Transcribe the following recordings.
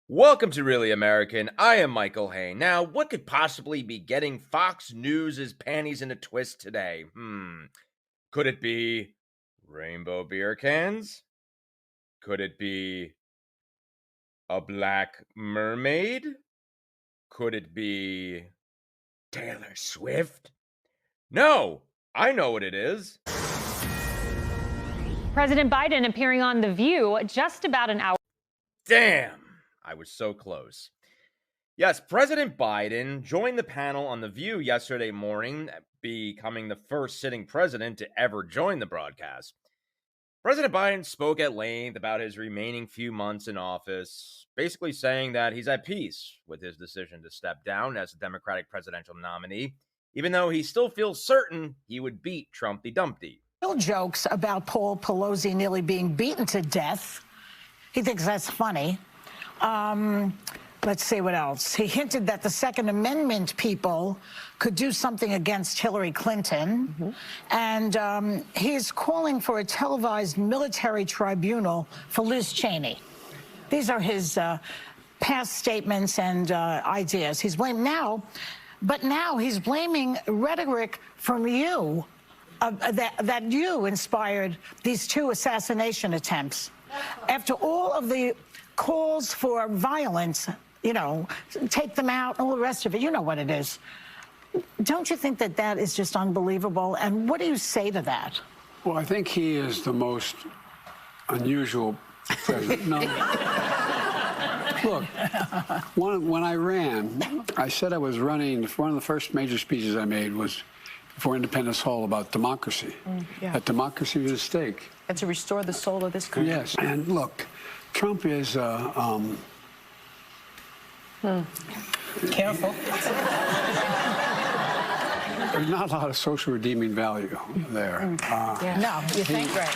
Welcome to Really American. I am Michael Hayne. Now, what could possibly be getting Fox News' panties in a twist today? Could it be rainbow beer cans? Could it be a black mermaid? Could it be Taylor Swift? No, I know what it is. President Biden appearing on The View just about an hour. Damn, I was so close. Yes, President Biden joined the panel on The View yesterday morning, becoming the first sitting president to ever join the broadcast. President Biden spoke at length about his remaining few months in office, basically saying that he's at peace with his decision to step down as a Democratic presidential nominee, even though he still feels certain he would beat Trumpy Dumpty. Jokes about Paul Pelosi nearly being beaten to death. He thinks that's funny. Let's see what else. He hinted that the Second Amendment people could do something against Hillary Clinton. And he's calling for a televised military tribunal for Liz Cheney. These are his past statements and ideas. He's blamed now, but now he's blaming rhetoric from you that you inspired these two assassination attempts. After all of the calls for violence, take them out, all the rest of it, you know what it is. Don't you think that that is just unbelievable? And what do you say to that? Well, I think he is the most unusual president. No. Look, when I ran, I said I was running. One of the first major speeches I made was before Independence Hall about democracy. That democracy was at stake. And to restore the soul of this country. Yes, and look, Trump is Careful. there's not a lot of social redeeming value there. No, you think? Right.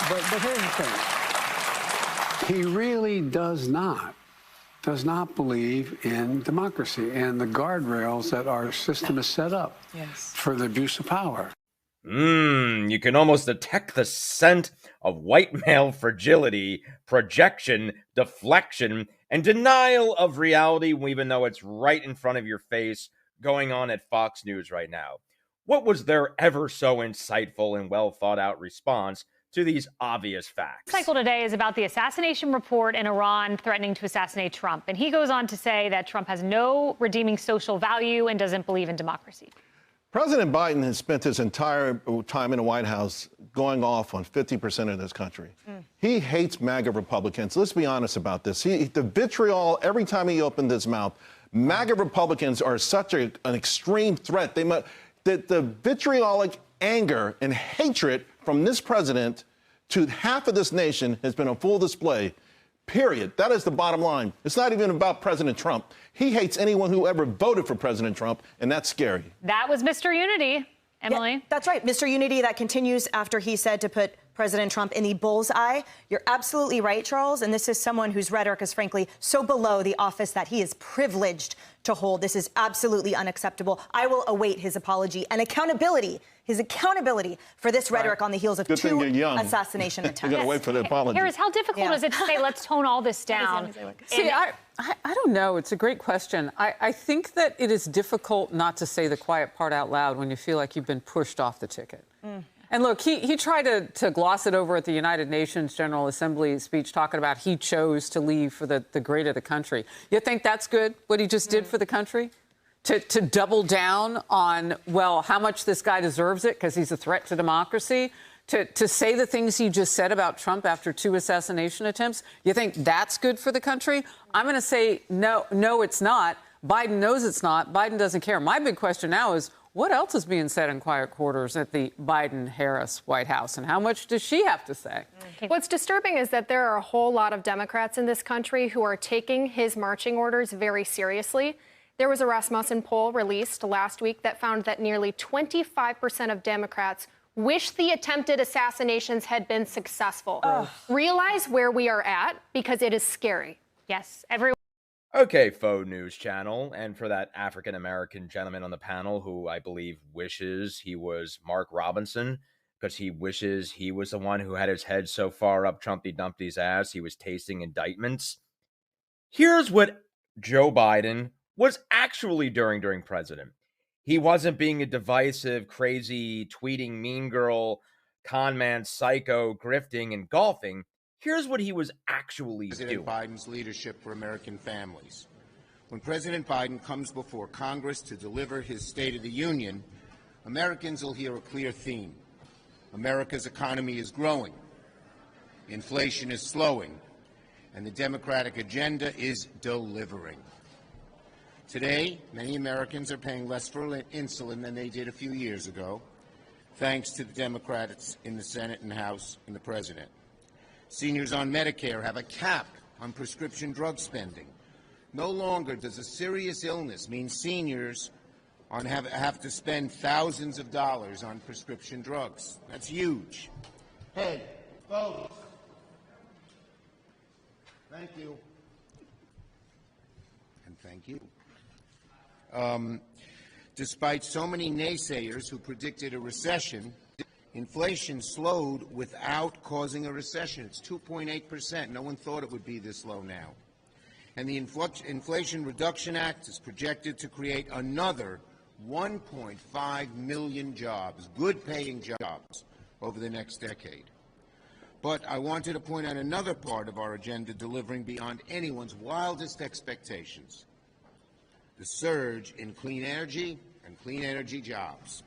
But here's the thing. He really does not believe in democracy and the guardrails that our system is set up for the abuse of power. You can almost detect the scent of white male fragility, projection, deflection, and denial of reality, even though it's right in front of your face, going on at Fox News right now. What was their ever so insightful and well thought out response to these obvious facts? Cycle today is about the assassination report in Iran threatening to assassinate Trump. And he goes on to say that Trump has no redeeming social value and doesn't believe in democracy. President Biden has spent his entire time in the White House going off on 50% of this country. He hates MAGA Republicans. Let's be honest about this. The vitriol, every time he opened his mouth, MAGA Republicans are such an extreme threat. The vitriolic anger and hatred from this president to half of this nation has been on full display. Period. That is the bottom line. It's not even about President Trump. He hates anyone who ever voted for President Trump, and that's scary. That was Mr. Unity. Emily? Yeah, that's right. Mr. Unity, that continues after he said to put President Trump in the bullseye. You're absolutely right, Charles. And this is someone whose rhetoric is, frankly, so below the office that he is privileged to hold. This is absolutely unacceptable. I will await his apology and accountability, his accountability for this rhetoric on the heels of two assassination attempts. You're going to wait for the apology. Harris, how difficult is it to say, let's tone all this down? See, I don't know. It's a great question. I think that it is difficult not to say the quiet part out loud when you feel like you've been pushed off the ticket. And look, he tried to gloss it over at the United Nations General Assembly speech, talking about he chose to leave for the great of the country. You think that's good, what he just did for the country? To double down on, well, how much this guy deserves it because he's a threat to democracy? To say the things he just said about Trump after two assassination attempts? You think that's good for the country? I'm going to say no, it's not. Biden knows it's not. Biden doesn't care. My big question now is, what else is being said in quiet quarters at the Biden-Harris White House, and how much does she have to say? What's disturbing is that there are a whole lot of Democrats in this country who are taking his marching orders very seriously. There was a Rasmussen poll released last week that found that nearly 25% of Democrats wish the attempted assassinations had been successful. Realize where we are at, because it is scary. Yes, everyone. Okay, faux news channel, and for that African-American gentleman on the panel who I believe wishes he was Mark Robinson, because he wishes he was the one who had his head so far up Trumpy Dumpty's ass he was tasting indictments. Here's what Joe Biden was actually doing during president. He wasn't being a divisive, crazy, tweeting mean girl, con man, psycho, grifting, and golfing. Here's what he was actually President doing. Biden's leadership for American families. When President Biden comes before Congress to deliver his State of the Union, Americans will hear a clear theme. America's economy is growing, inflation is slowing, and the Democratic agenda is delivering. Today, many Americans are paying less for insulin than they did a few years ago, thanks to the Democrats in the Senate and House and the President. Seniors on Medicare have a cap on prescription drug spending. No longer does a serious illness mean seniors have to spend thousands of dollars on prescription drugs. That's huge. Hey, folks. Thank you. And thank you. Despite so many naysayers who predicted a recession, inflation slowed without causing a recession. It's 2.8%. No one thought it would be this low now. And the Inflation Reduction Act is projected to create another 1.5 million jobs, good-paying jobs, over the next decade. But I wanted to point out another part of our agenda delivering beyond anyone's wildest expectations: the surge in clean energy and clean energy jobs.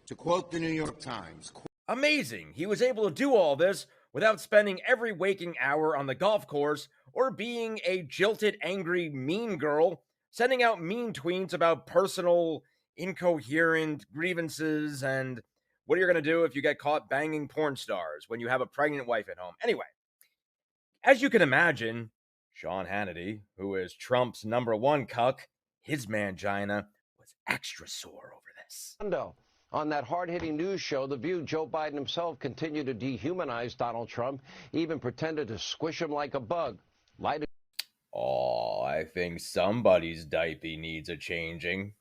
To quote the New York Times, amazing. He was able to do all this without spending every waking hour on the golf course or being a jilted, angry, mean girl, sending out mean tweets about personal, incoherent grievances and what are you going to do if you get caught banging porn stars when you have a pregnant wife at home. Anyway, as you can imagine, Sean Hannity, who is Trump's #1 cuck, his mangina was extra sore over this. On that hard-hitting news show, The View, Joe Biden himself continued to dehumanize Donald Trump, even pretended to squish him like a bug. Oh, I think somebody's diaper needs a changing.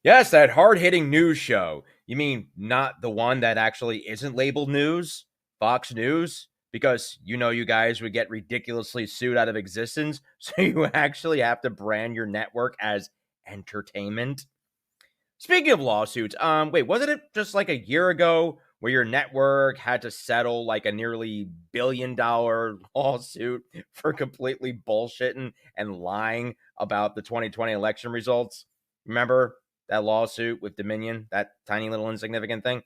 Yes, that hard-hitting news show. You mean not the one that actually isn't labeled news? Fox News? Because you guys would get ridiculously sued out of existence, so you actually have to brand your network as entertainment. Speaking of lawsuits, wait, wasn't it just like a year ago where your network had to settle like a nearly $1 billion lawsuit for completely bullshitting and lying about the 2020 election results? Remember that lawsuit with Dominion, that tiny little insignificant thing?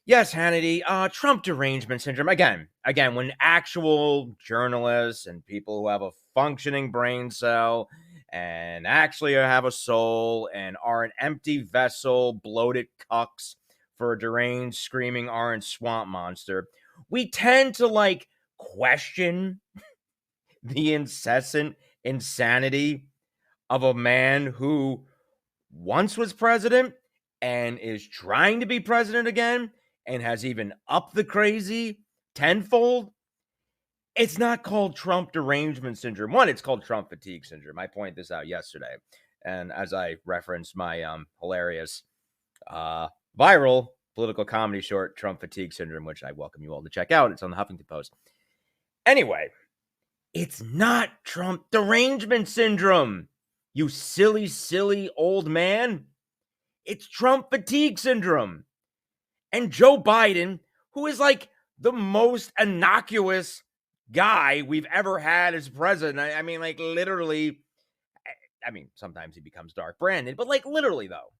Yes, Hannity, Trump derangement syndrome. Again, when actual journalists and people who have a functioning brain cell and actually have a soul and are an empty vessel, bloated cucks for a deranged, screaming orange swamp monster, we tend to, question the incessant insanity of a man who once was president and is trying to be president again and has even upped the crazy tenfold. It's not called Trump derangement syndrome. One, it's called Trump fatigue syndrome. I pointed this out yesterday. And as I referenced my hilarious viral political comedy short, Trump fatigue syndrome, which I welcome you all to check out. It's on the Huffington Post. Anyway, it's not Trump derangement syndrome, you silly, silly old man. It's Trump fatigue syndrome. And Joe Biden, who is like the most innocuous guy we've ever had as president. I mean, literally, sometimes he becomes dark branded, but literally though,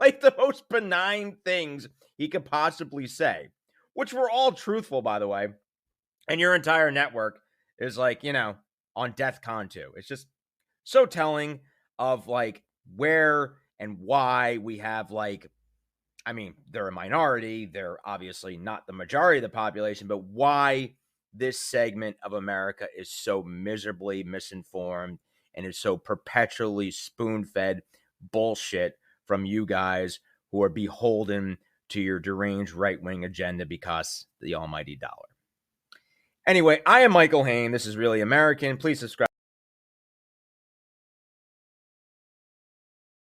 the most benign things he could possibly say, which were all truthful, by the way. And your entire network is on DEFCON 2. It's just so telling of where and why we have they're a minority. They're obviously not the majority of the population, but why this segment of America is so miserably misinformed and is so perpetually spoon-fed bullshit from you guys who are beholden to your deranged right-wing agenda because the almighty dollar. Anyway, I am Michael Hayne. This is Really American. Please subscribe.